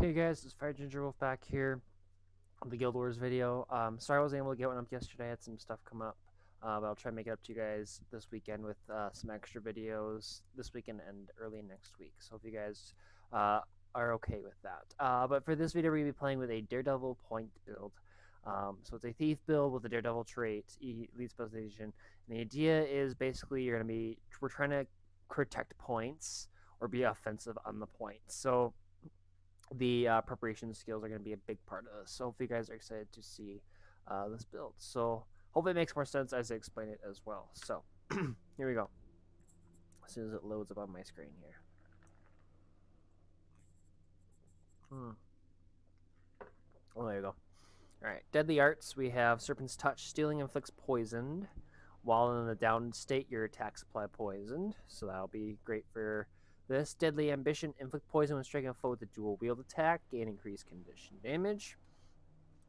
Hey guys, it's Fire Ginger Wolf back here on the Guild Wars video. Sorry I wasn't able to get one up yesterday. I had some stuff come up, but I'll try to make it up to you guys this weekend with some extra videos this weekend and early next week. So if you guys are okay with that. But for this video, we're going to be playing with a Daredevil point build. So it's a thief build with a Daredevil trait, elite specialization. And the idea is basically we're trying to protect points or be offensive on the point. So the preparation skills are going to be a big part of this. So hopefully you guys are excited to see this build. So hopefully it makes more sense as I explain it as well. So here we go. As soon as it loads up on my screen here. Oh, there you go. Alright, deadly arts. We have Serpent's Touch. Stealing inflicts poisoned. While in the downed state, your attacks apply poisoned. So that'll be great for this. Deadly Ambition. Inflict poison when striking a foe with a dual wield attack. Gain increased condition damage.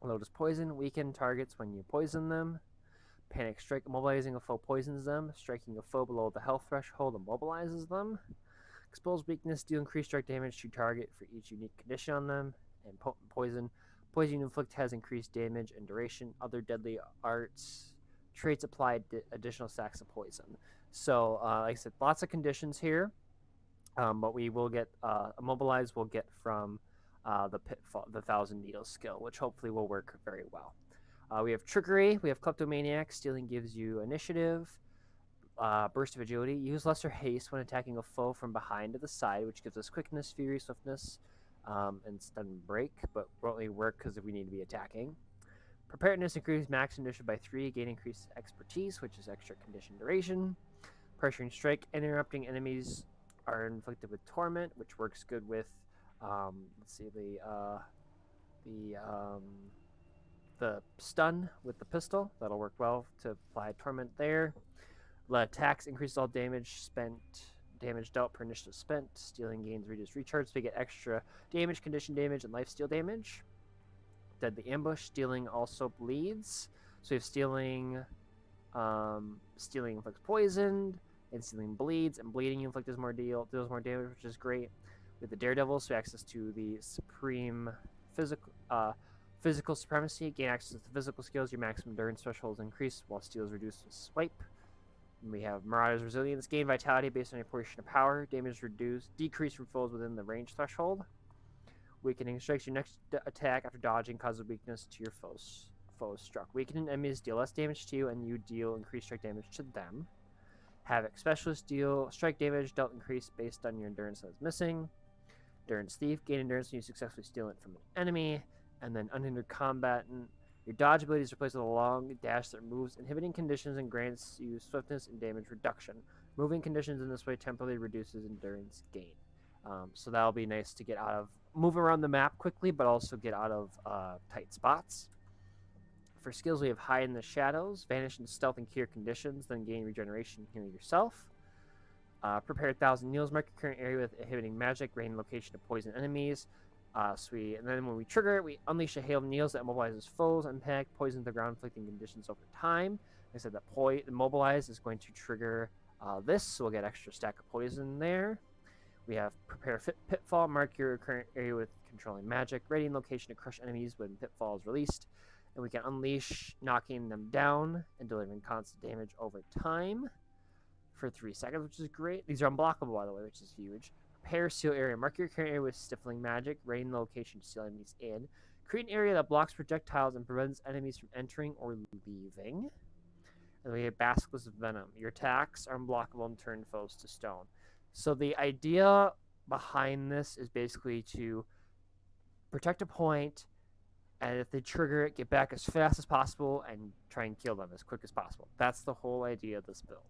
Lotus Poison. Weaken targets when you poison them. Panic Strike. Immobilizing a foe poisons them. Striking a foe below the health threshold immobilizes them. Expose Weakness. Deal increased strike damage to target for each unique condition on them. And Potent Poison. Poison inflict has increased damage and duration. Other deadly arts traits apply additional stacks of poison. So, like I said, lots of conditions here. But we will get immobilized. We'll get from the pitfall, the Thousand Needles skill, which hopefully will work very well. We have Trickery. We have Kleptomaniac. Stealing gives you initiative. Burst of Agility. Use Lesser Haste when attacking a foe from behind to the side, which gives us Quickness, Fury, Swiftness, and Stun Break, but won't really work because we need to be attacking. Preparedness increases max initiative by 3, gain increased expertise, which is extra condition duration. Pressuring Strike, interrupting enemies are inflicted with Torment, which works good with, let's see, the stun with the pistol. That'll work well to apply Torment there. Attacks increase all damage dealt per initiative spent. Stealing gains reduced recharge, so we get extra damage, condition damage, and lifesteal damage. Deadly Ambush. Stealing also bleeds. So we have Stealing inflicts poisoned, and Stealing bleeds, and bleeding deals more damage, which is great. With the Daredevil, so access to the supreme physical supremacy. Gain access to physical skills. Your maximum endurance threshold is increased, while steel is reduced with swipe. And we have Marauder's Resilience. Gain vitality based on a portion of power. Damage decreased from foes within the range threshold. Weakening strikes. Your next attack after dodging causes weakness to your foes struck. Weakening enemies deal less damage to you, and you deal increased strike damage to them. Havoc. Specialist deal strike damage dealt increased based on your endurance that is missing. Endurance Thief. Gain endurance when you successfully steal it from an enemy. And then Unhindered Combatant. Your dodge ability is replaced with a long dash that removes inhibiting conditions and grants you swiftness and damage reduction. Moving conditions in this way temporarily reduces endurance gain. So that'll be nice to get out of, move around the map quickly, but also get out of tight spots. For skills, we have Hide in the Shadows, Vanish in Stealth and Cure conditions, then gain regeneration, heal yourself. Prepare 1,000 Needles, mark your current area with inhibiting magic, rain location to poison enemies. And then when we trigger it, we unleash a hail of needles that immobilizes foes, impact, poisons the ground, inflicting conditions over time. Like I said, that immobilize is going to trigger this, so we'll get extra stack of poison there. We have Prepare Pitfall, mark your current area with controlling magic, radiant location to crush enemies when Pitfall is released. And we can unleash, knocking them down and delivering constant damage over time for 3 seconds, which is great. These are unblockable, by the way, which is huge. Prepare Seal Area. Mark your current area with Stifling Magic. Rain the location to seal enemies in. Create an area that blocks projectiles and prevents enemies from entering or leaving. And we have Basilisk Venom. Your attacks are unblockable and turn foes to stone. So the idea behind this is basically to protect a point, and if they trigger it, get back as fast as possible and try and kill them as quick as possible. That's the whole idea of this build.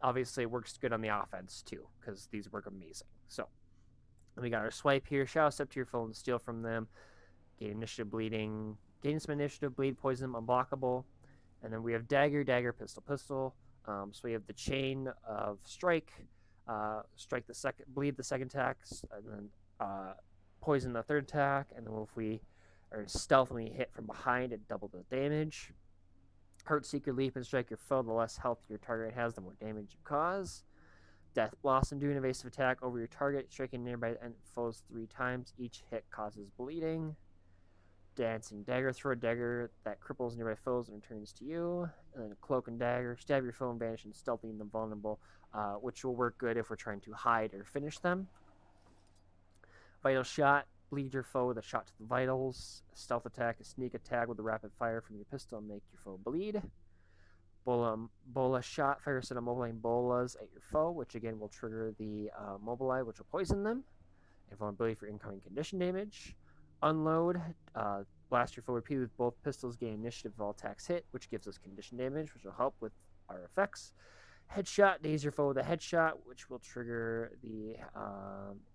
Obviously, it works good on the offense, too, because these work amazing. So, we got our swipe here. Shadow Step to your foe and steal from them. Gain initiative bleeding. Gain some initiative, bleed, poison them, unblockable. And then we have dagger, pistol, pistol. So we have the chain of strike. Strike the second, bleed the second attack, and then poison the third attack. And then if we are stealthily hit from behind, it doubles the damage. Hurt Seeker, leap and strike your foe. The less health your target has, the more damage you cause. Death Blossom, do an evasive attack over your target, striking nearby foes 3 times. Each hit causes bleeding. Dancing Dagger, throw a dagger that cripples nearby foes and returns to you. And then Cloak and Dagger, stab your foe and vanish and stealthing them vulnerable, which will work good if we're trying to hide or finish them. Vital Shot, bleed your foe with a shot to the vitals. Stealth attack, a sneak attack with a rapid fire from your pistol and make your foe bleed. Bola Shot, fire a set of mobiling bolas at your foe, which again will trigger the Mobileye, which will poison them. And vulnerability for incoming condition damage. Unload, blast your foe repeatedly with both pistols, gain initiative if all attacks hit, which gives us condition damage, which will help with our effects. Headshot, daze your foe with a headshot, which will trigger the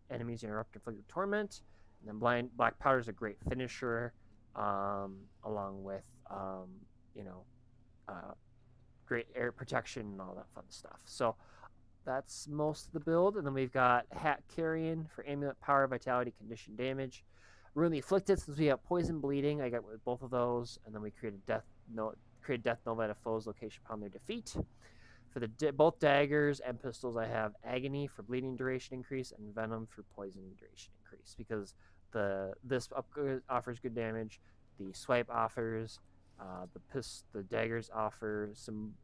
enemies interrupt inflict torment. And then Black Powder is a great finisher, along with great air protection and all that fun stuff. So that's most of the build. And then we've got Hat Carrion for amulet power, vitality, condition damage. Ruin the Afflicted, since we have poison, bleeding. I got with both of those, and then we created Death Nova at a foe's location upon their defeat. For the both daggers and pistols, I have Agony for bleeding duration increase and Venom for poison duration increase, because this upgrade offers good damage. The swipe offers, the daggers offer some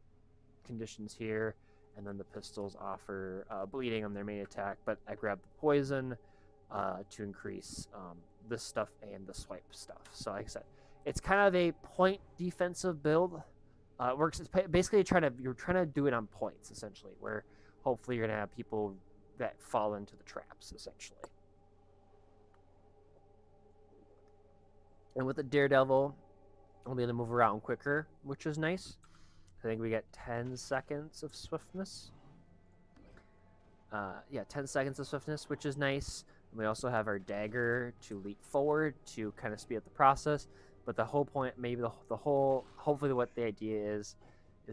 conditions here, and then the pistols offer bleeding on their main attack. But I grabbed the poison to increase this stuff and the swipe stuff. So like I said, it's kind of a point defensive build. It works. It's basically you're trying to do it on points, essentially, where hopefully you're gonna have people that fall into the traps, essentially. And with the Daredevil, I'll be able to move around quicker, which is nice. I think we get 10 seconds of swiftness. 10 seconds of swiftness, which is nice. And we also have our dagger to leap forward to kind of speed up the process. But the whole point, maybe hopefully what the idea is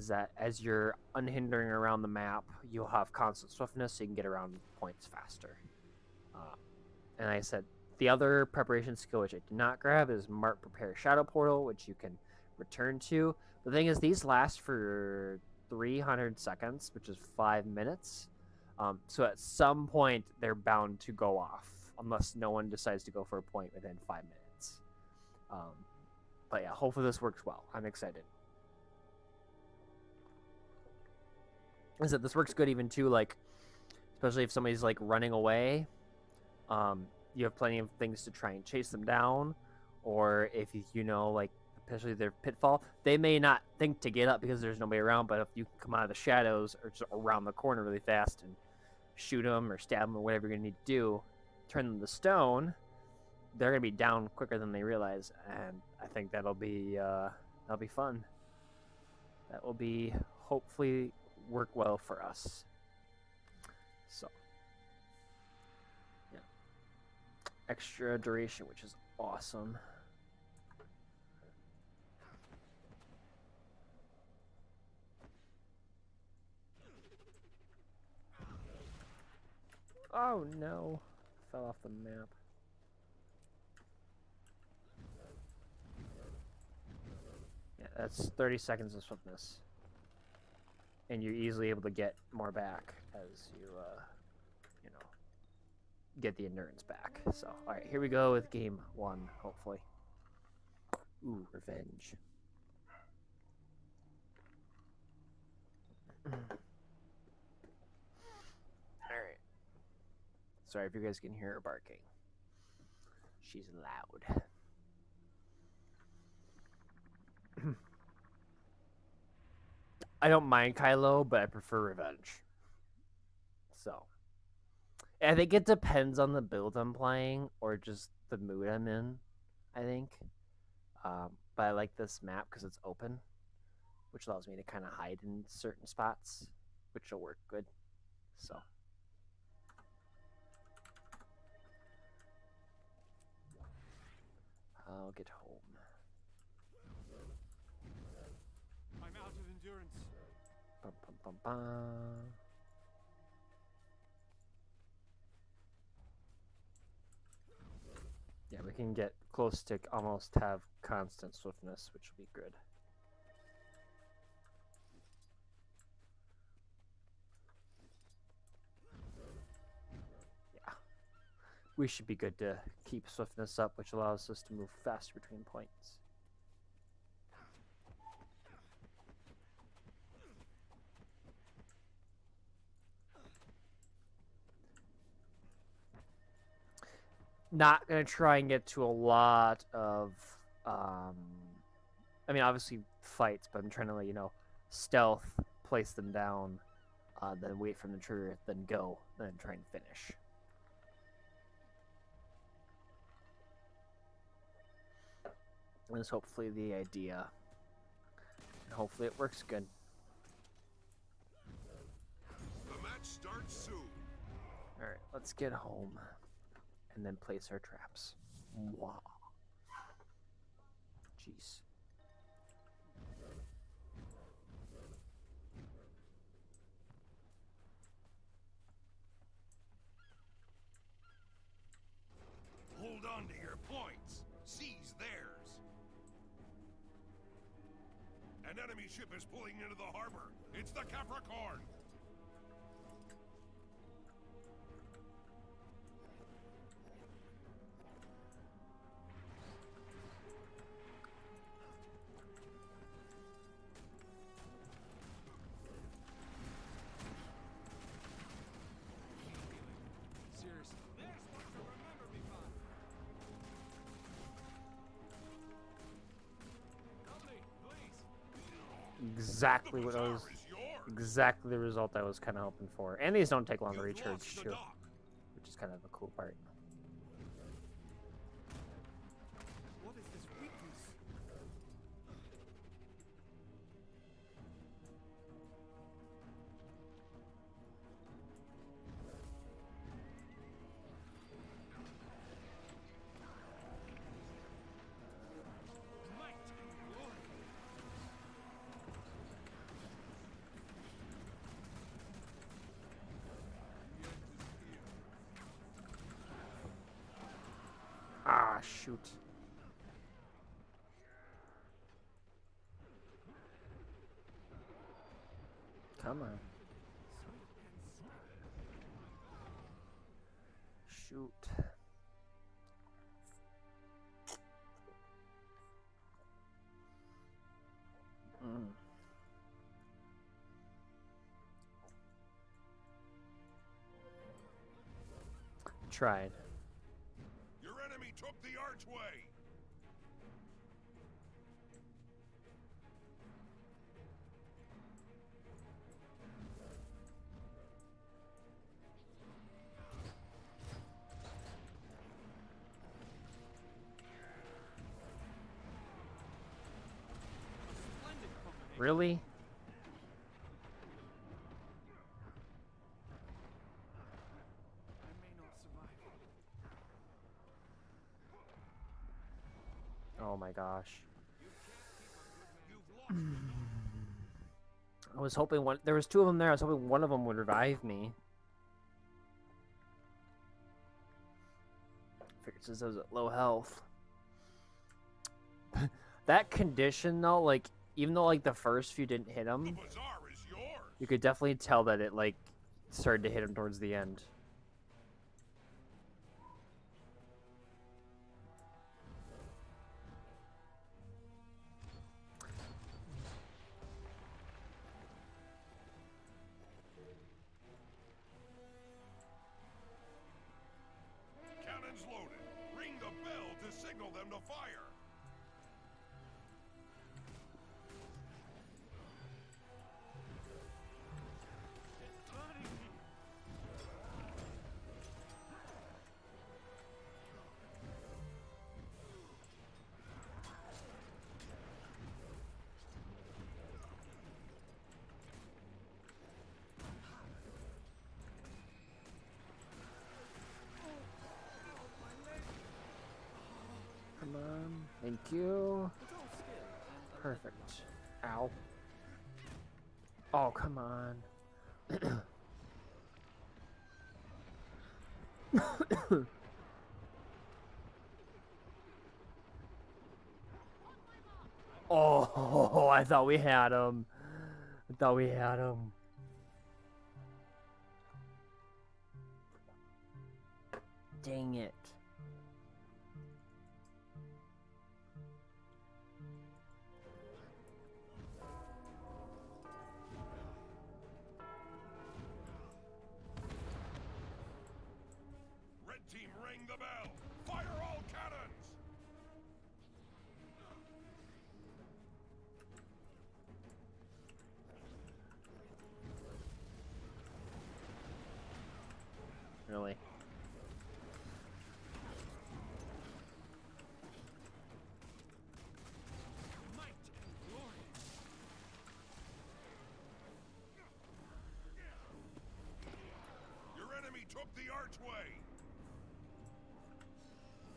that as you're unhindering around the map, you'll have constant swiftness so you can get around points faster. And like I said, the other preparation skill which I did not grab is Mark Prepare Shadow Portal, which you can return to. The thing is, these last for 300 seconds, which is 5 minutes. So at some point, they're bound to go off, unless no one decides to go for a point within 5 minutes. But yeah, hopefully this works well. I'm excited. I said this works good even too, like, especially if somebody's like running away. You have plenty of things to try and chase them down, or if like, especially their pitfall, they may not think to get up because there's nobody around. But if you come out of the shadows or just around the corner really fast and shoot them or stab them or whatever you're gonna need to do, turn them to stone, they're gonna be down quicker than they realize, and I think that'll be fun. That will be hopefully work well for us. So yeah, extra duration, which is awesome. Oh no, fell off the map. Yeah, that's 30 seconds of swiftness. And you're easily able to get more back as you, get the endurance back. So, alright, here we go with game 1, hopefully. Ooh, revenge. Alright. Sorry if you guys can hear her barking. She's loud. I don't mind Kylo, but I prefer revenge. So, I think it depends on the build I'm playing or just the mood I'm in, I think. But I like this map because it's open, which allows me to kind of hide in certain spots, which will work good. So. I'll get home. I'm out of endurance. Bum, bum, bum, bum. Yeah, we can get close to almost have constant swiftness, which will be good. we should be good to keep swiftness up, which allows us to move faster between points. Not gonna try and get to a lot of, I mean, obviously fights, but I'm trying to, you know, stealth, place them down, then wait for them to trigger, then go, then try and finish. That's hopefully the idea. And hopefully it works good. The match starts soon. Alright, let's get home. And then place our traps. Wow. Jeez. Hold on to your points. Seize theirs. An enemy ship is pulling into the harbor. It's the Capricorn. Seriously. There's one to remember me by. Help me, please. Exactly what I was. Bazaar is yours. Exactly the result I was kind of hoping for. And these don't take long to You've recharge lost the too, dock. which is kind of a cool part. What is this weakness? Might and glory. Ah, shoot. Come on. Shoot. Tried. Your enemy took the archway. Splendid company. Really? I may not survive. Oh my gosh. You've lost the dock. I was hoping one. There was two of them there. I was hoping one of them would revive me. Figured since I was at low health. That condition though, like even though like the first few didn't hit The him, bazaar is yours. you could definitely tell that it like started to hit him towards the end. Cannons loaded. Ring the bell to signal them to fire. It's burning me. Come on. Thank you. It's all skill and Perfect. Ow. Oh, come on. Oh, I thought we had him. I thought we had him. Dang it. Red team, ring the bell. Fire all cannons. Really? Might and glory. Your enemy took the archway.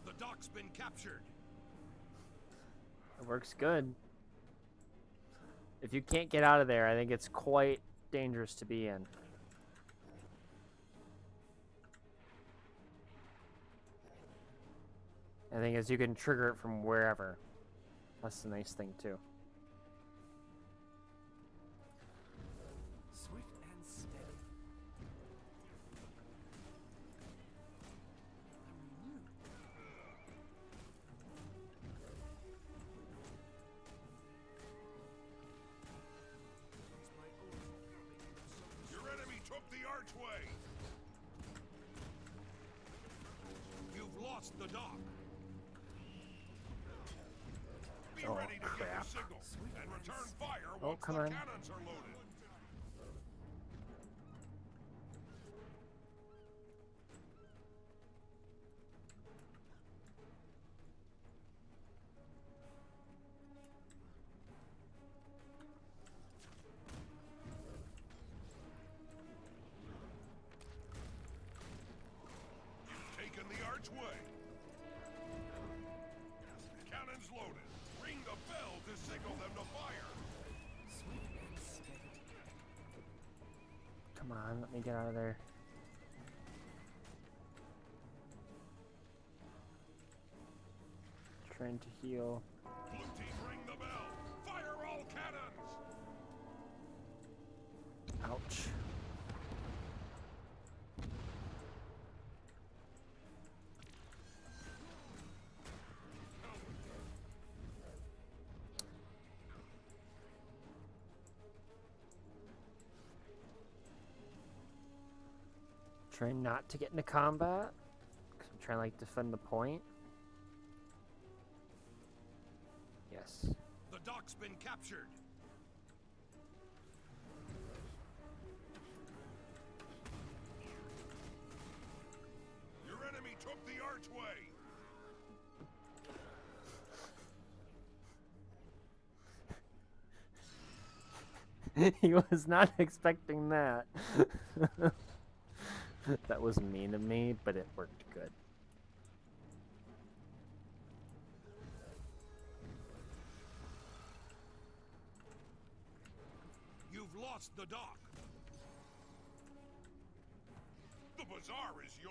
The dock's been captured. It works good. If you can't get out of there, I think it's quite dangerous to be in. I think as you can trigger it from wherever. That's the nice thing too. Swift and steady. I'm renewed. Is my oath. Your enemy took the archway. You've lost the dock. Be Oh, ready to crap. give the signal and return fire Oh, once come the on. cannons are loaded. You've taken the archway. Cannons loaded. Ring the bell to signal them to fire. Swift and steady. Come on, let me get out of there. Trying to heal. Blue team, ring the bell. Fire all cannons. Ouch. Trying not to get into combat. 'Cause I'm trying to like defend the point. Yes. The dock's been captured. Your enemy took the archway. He was not expecting that. That was mean of me, but it worked good. You've lost the dock. The bazaar is yours.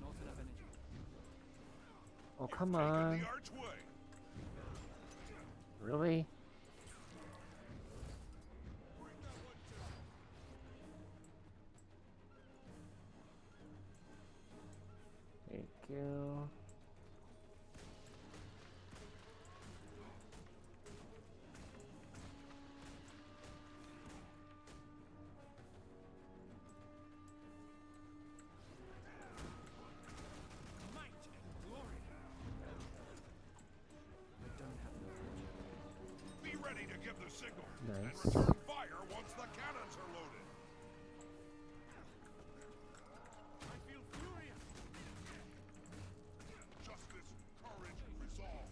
Not enough energy. Oh, come Taken on. the archway. Really? Thank you. Might and glory. I don't have enough energy. Be ready to give the signal. Nice. And return fire once the cannons are loaded. I feel furious. Justice, courage, resolve.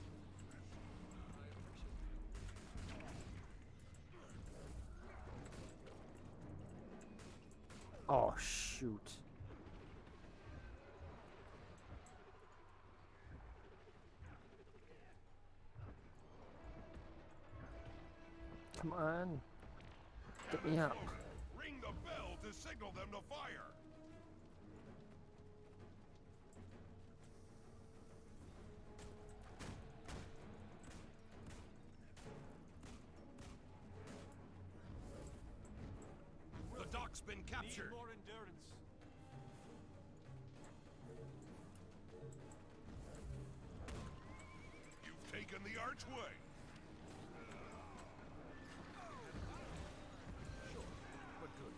Oh, shoot. Come on. Get me up. Ring the bell to signal them to fire. The dock's been captured. Need more endurance. You've taken the archway. But good.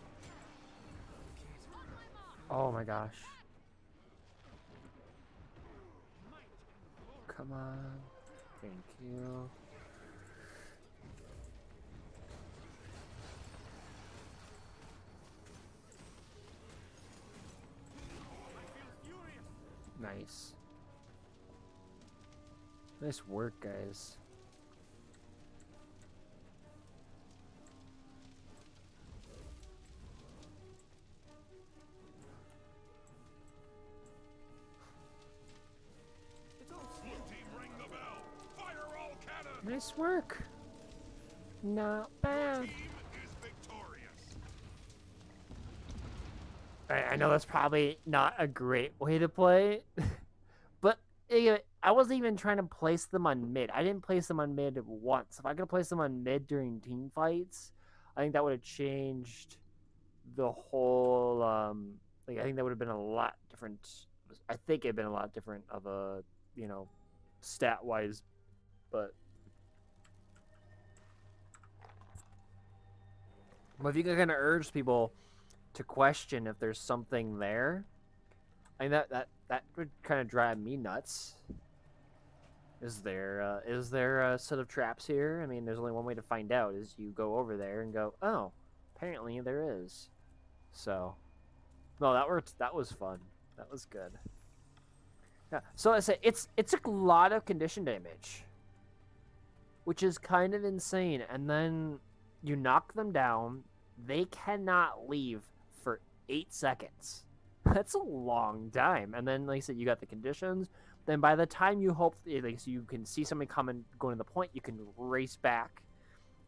Oh my gosh. Might and glory. Come on. Thank you. I feel furious. Nice. Nice work, guys. It's all Blue team, ring the bell. Fire all cannons. Nice work. Not bad. Team is victorious. I know that's probably not a great way to play, but I wasn't even trying to place them on mid. I didn't place them on mid once. If I could place them on mid during team fights, I think that would have changed the whole. Like I think that would have been a lot different. I think it'd been a lot different of a stat wise, but. Well, if you can kind of urge people to question if there's something there, I mean that would kind of drive me nuts. Is there a set of traps here? I mean, there's only one way to find out: is you go over there and go, oh, apparently there is. So, no, that worked. That was fun. That was good. Yeah. So I say it's a lot of condition damage, which is kind of insane. And then you knock them down. They cannot leave for 8 seconds. That's a long time. And then, like I said, you got the conditions. Then by the time you hope, like, so you can see somebody coming, going to the point, you can race back.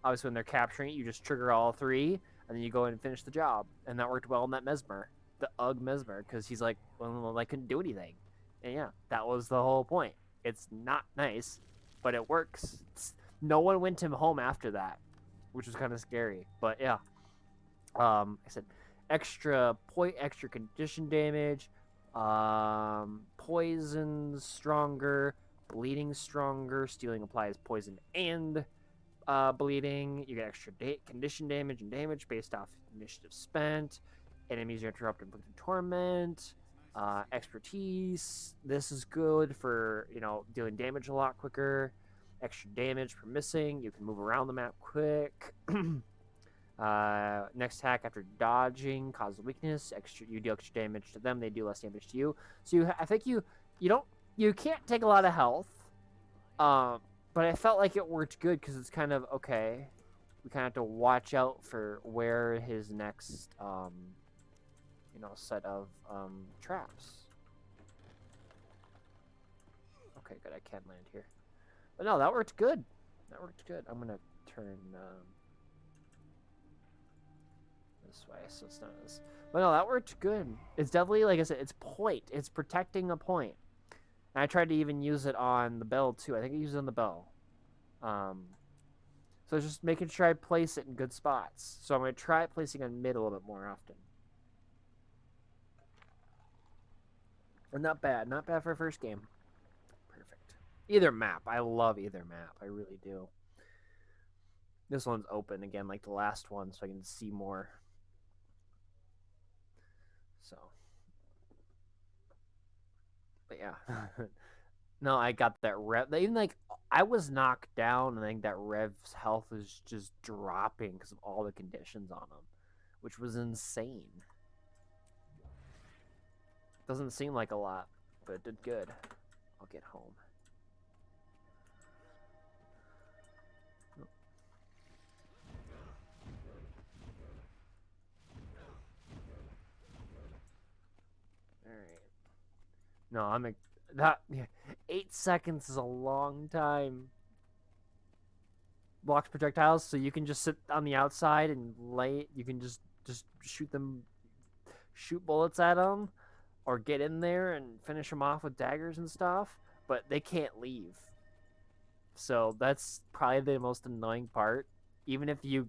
Obviously, when they're capturing it, you just trigger all 3, and then you go in and finish the job. And that worked well in that Mesmer, the Ugg Mesmer, because he's like, well, I couldn't do anything. And yeah, that was the whole point. It's not nice, but it works. No one went him home after that, which was kind of scary. But yeah. I said extra condition damage, poison stronger, bleeding stronger, stealing applies poison and bleeding. You get extra condition damage and damage based off initiative spent. Enemies are interrupted with torment. Expertise. This is good for dealing damage a lot quicker. Extra damage for missing. You can move around the map quick. Next attack after dodging causes weakness. You deal extra damage to them. They do less damage to you. So I think you can't take a lot of health. But I felt like it worked good because it's kind of okay. We kind of have to watch out for where his next set of traps. Okay, good. I can't land here. But no, that worked good. That worked good. I'm gonna turn. This way, so it's not as. But no, that worked good. It's definitely, like I said, it's point. It's protecting a point. And I tried to even use it on the bell too. I think I used it on the bell. So just making sure I place it in good spots. So I'm gonna try placing on mid a little bit more often. And not bad for a first game. Perfect. Either map, I love either map. I really do. This one's open again, like the last one, so I can see more. So, but yeah, no, I got that rev. Even like I was knocked down, and I think that Rev's health was just dropping because of all the conditions on him, which was insane. Doesn't seem like a lot, but it did good. I'll get home. No, that 8 seconds is a long time. blocks projectiles, so you can just sit on the outside and lay. You can just shoot bullets at them, or get in there and finish them off with daggers and stuff. But they can't leave. So that's probably the most annoying part. Even if you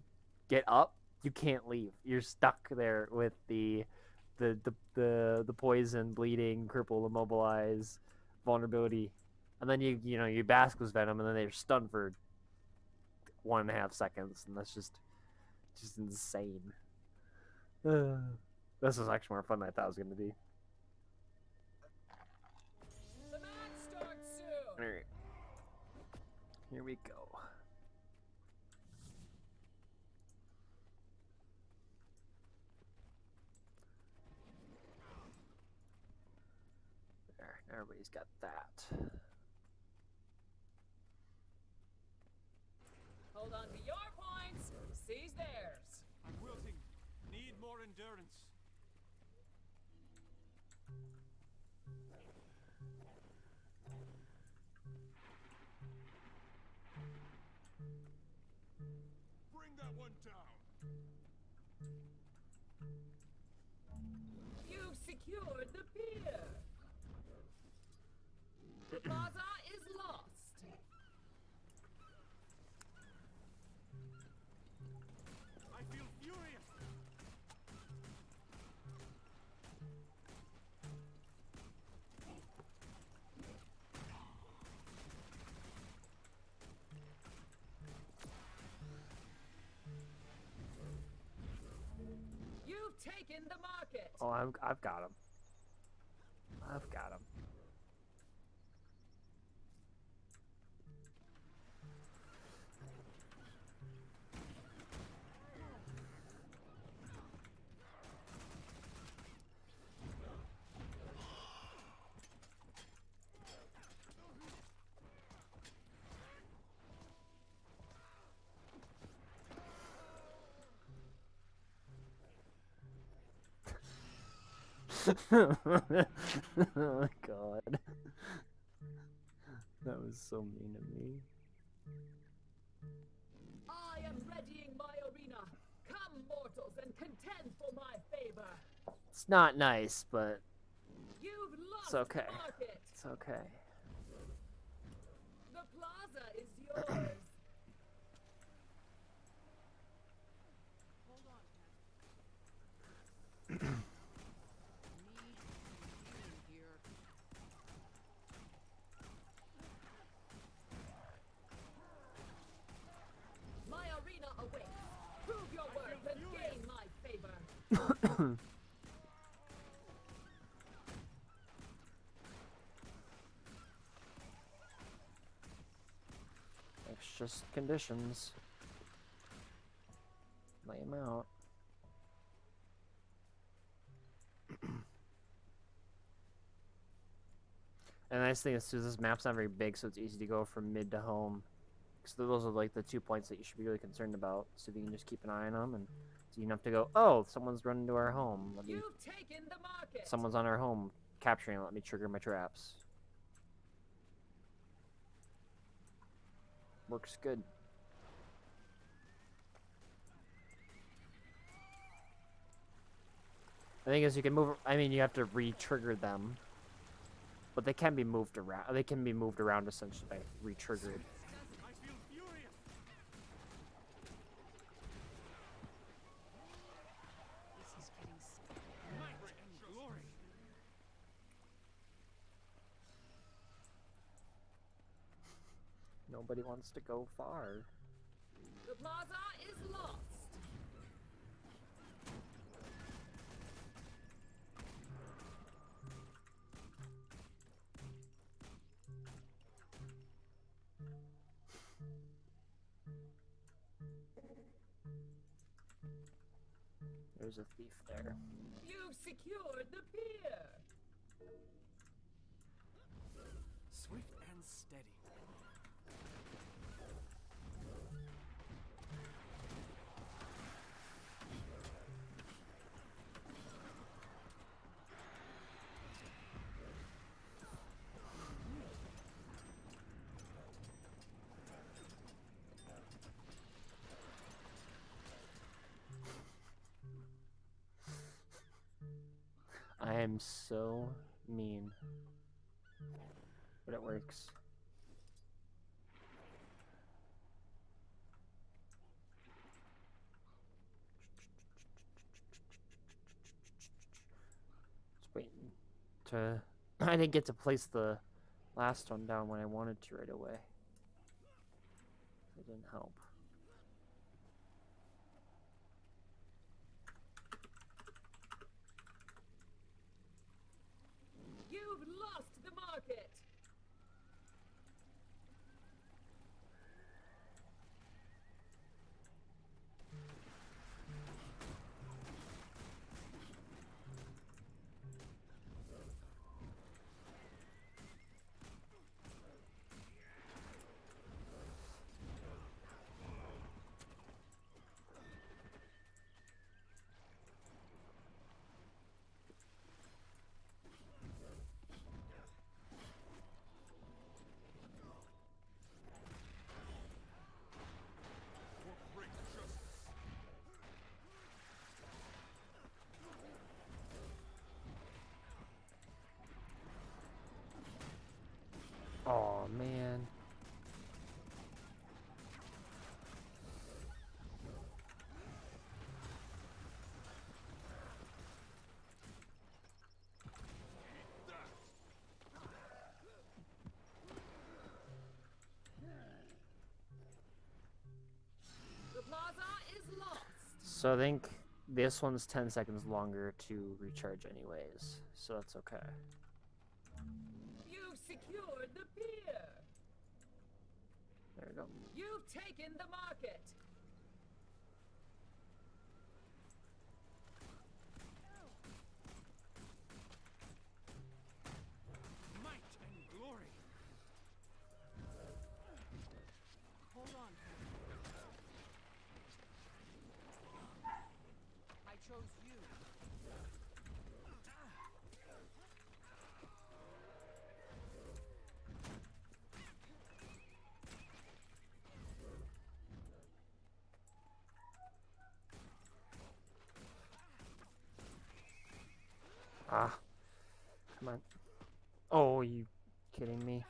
get up, you can't leave. You're stuck there with the poison, bleeding, cripple, immobilize, vulnerability, and then you Basco's venom, and then they're stunned for 1.5 seconds, and that's just insane. This is actually more fun than I thought it was gonna be. The match starts soon. All right, here we go. There, everybody's got that. Hold on to your points. Seize theirs. I'm wilting. Need more endurance. Bring that one down. You've secured the pier. The plaza is lost. I feel furious. You've taken the market. Oh, I've got him. I've got him. Oh god. That was so mean of me. I am readying my arena. Come, mortals, and contend for my favor. It's not nice, but You've lost it's okay. the market. It's okay. The plaza is yours. Hold on, Cat. Here. My arena awaits. Prove your worth and gain my favor. It's just conditions. Lay them out. And the nice thing is, too, this map's not very big, so it's easy to go from mid to home. So those are like the 2 points that you should be really concerned about. So if you can just keep an eye on them, and so you don't have to go, oh, someone's running to our home. You've taken the market. Someone's on our home capturing it. Let me trigger my traps. Works good. The thing is, you can move. I mean, you have to re-trigger them, but they can be moved around. They can be moved around essentially by re-triggered. I feel furious. This is getting Might and glory. Nobody wants to go far. The plaza is lost. There's a thief there. You've secured the pier. Swift and steady. am so mean. But it works. Just waiting to... I didn't get to place the last one down when I wanted to right away. It didn't help. You've lost the market. For great justice. Oh man. The plaza is lost. So I think this one's 10 seconds longer to recharge anyways. So that's okay. You've secured the pier. There we go. You've taken the market. Might and glory. Hold on. I chose you. Ah. Come on. Oh, you kidding me?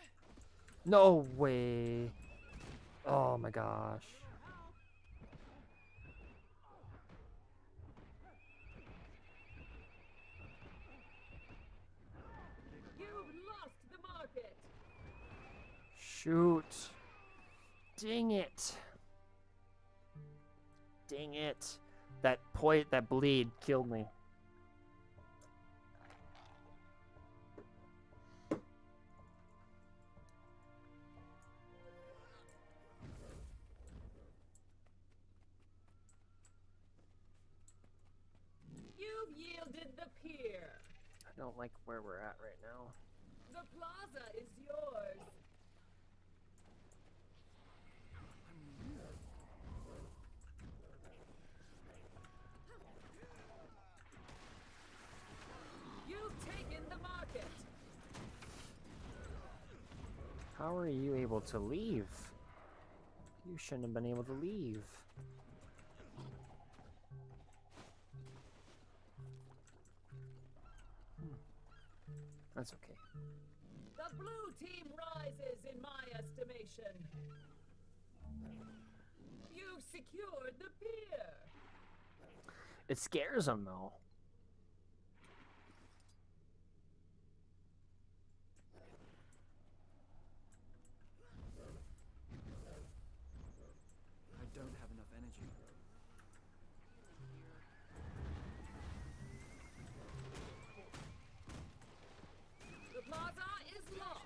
No way. Oh my gosh. You've lost the market. Shoot. Dang it. Dang it. That bleed killed me. You've yielded the pier. I don't like where we're at right now. The plaza is yours. You've taken the market. How are you able to leave? You shouldn't have been able to leave. That's okay. The blue team rises in my estimation. You've secured the pier. It scares them though. I don't have enough energy. The plaza is lost.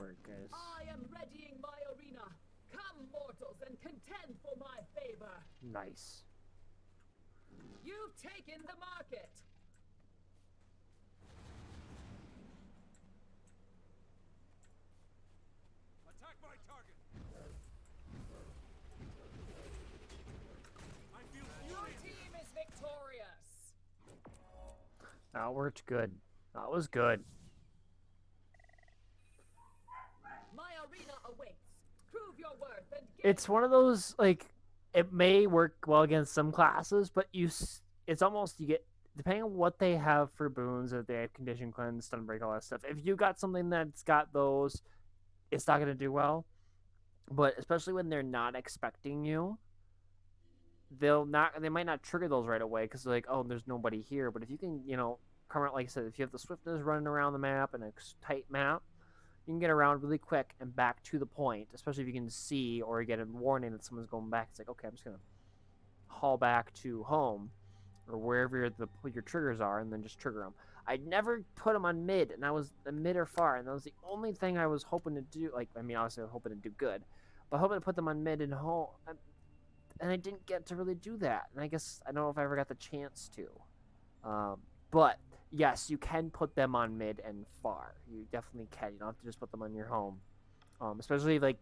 for it, guys. I am readying my arena. Come, mortals, and contend for my favor. Nice. You've taken the market. Attack my target! I feel Your furious! team is victorious. That worked good. That was good. My arena awaits. Prove your worth and gain It's one of those, like, it may work well against some classes, but it's almost, you get, depending on what they have for boons, if they have condition cleanse, stun break, all that stuff. If you got something that's got those, it's not going to do well. But especially when they're not expecting you, they might not trigger those right away because they're like, oh, there's nobody here. But if you can, come out, like I said, if you have the swiftness running around the map and a tight map, you can get around really quick and back to the point, especially if you can see or get a warning that someone's going back. It's like, okay, I'm just going to haul back to home or wherever your triggers are and then just trigger them. I never put them on mid, and I was the mid or far, and that was the only thing I was hoping to do. Like, I mean, obviously I was hoping to do good, but hoping to put them on mid and home, and I didn't get to really do that. And I guess I don't know if I ever got the chance to. But yes, you can put them on mid and far. You definitely can. You don't have to just put them on your home. Especially like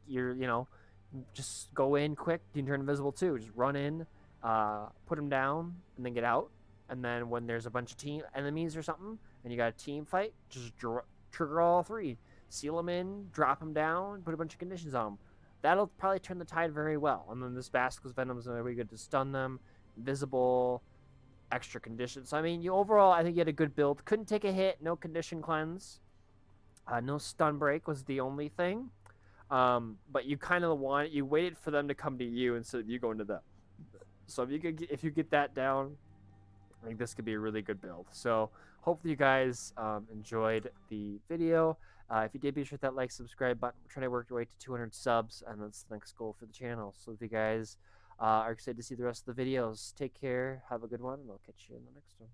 just go in quick. You can turn invisible too. Just run in, put them down, and then get out. And then when there's a bunch of team enemies or something, and you got a team fight, just trigger all three. Seal them in, drop them down, put a bunch of conditions on them. That'll probably turn the tide very well. And then this Basilisk Venom is going to be good to stun them. Invisible, extra conditions. So, I mean, overall, I think you had a good build. Couldn't take a hit, no condition cleanse. No stun break was the only thing. But you kind of you waited for them to come to you instead of you going to them. So if you get that down, I think this could be a really good build. So hopefully you guys enjoyed the video. If you did, be sure to hit that like, subscribe button. We're trying to work our way to 200 subs, and that's the next goal for the channel. So if you guys are excited to see the rest of the videos, take care, have a good one, and I'll catch you in the next one.